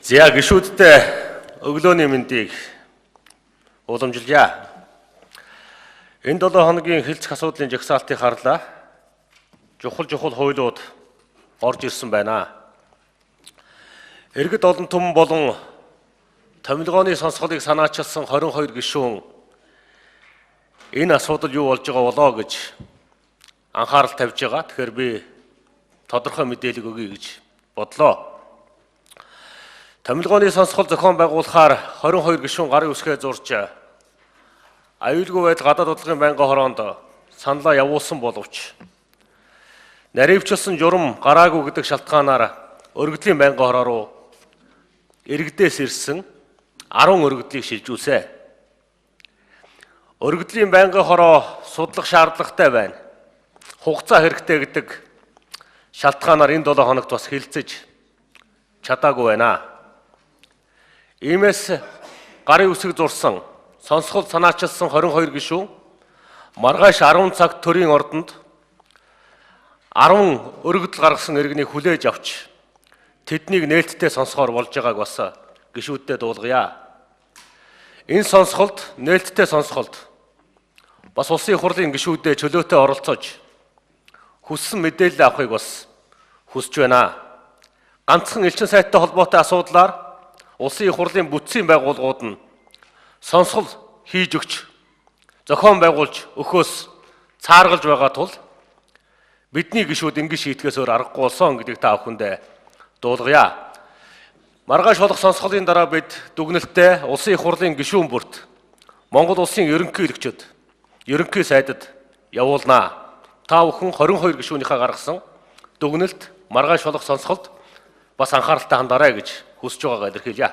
За гишүүдтэй өглөөний мэндийг уламжилъя. Энэ 7 хоногийн хэлцэх асуудлын жагсаалтыг харлаа. Чухал хуулиуд орж ирсэн байна. Иргэд олон түмэн болон томилгооны сонсголыг санаачилсан 22 гишүүн энэ асуудал юу болж байгаа болоо гэж анхаарал тавьж байгаа. Тэгэхээр би тодорхой мэдээлэл өгье гэж бодлоо. Томилгооны сонсгол зохион байгуулахаар 22 гишүүн гарын үсгээ зурж аюулгүй байдал гадаад бодлогын байнгын хороонд саналаа явуулсан боловч наривчлсан журам гараагүй гэдэг шалтгаанаар өргөдлийн байнгын хороо руу иргэдээс ирсэн 10 өргөдлийг шилжүүлсэн. Өргөдлийн байнгын хороо судлах шаардлагатай байна. Хугацаа хэрэгтэй гэдэг шалтгаанаар энэ 7 хоногт бас хилцэж чадаагүй байна. Иймээс гарын үсэг зурсан, сонсгол санаачилсан 22 гишүүн маргааш 10 цагт төрийн ордонд 10 өргөдөл гаргасан иргэнийг хүлээж авч тэднийг нээлттэй сонсохоор болж байгааг бас гишүүддээ дуулгая. Энэ сонсголд, нээлттэй сонсголд бас улсын их хурлын гишүүдэд чөлөөтэй оролцож хүссэн мэдээлэл авахыг бас хүсэж байна. Ганцхан элчин сайттай холбоотой асуудлаар улсын их хурлын бүтцийн байгууллагууд нь сонсгол хийж өгч зохион байгуулж өгөхөөс цааргалж байгаа тул бидний гишүүд ингэ шийтгэхээс өөр аргагүй болсон гэдгийг та бүхэндээ дуулгая. Маргааш болох сонсголын дараа бид дүгнэлтээ улсын их хурлын гишүүн бүрт Монгол улсын ерөнхийлөгчөд ерөнхий сайдад явуулнаа. Та бүхэн 22 гишүүнийхээ гаргасан дүгнэлт маргааш болох сонсголд бас анхааралтай хандаарай гэж хүсэж байгаагаа илэрхийлье.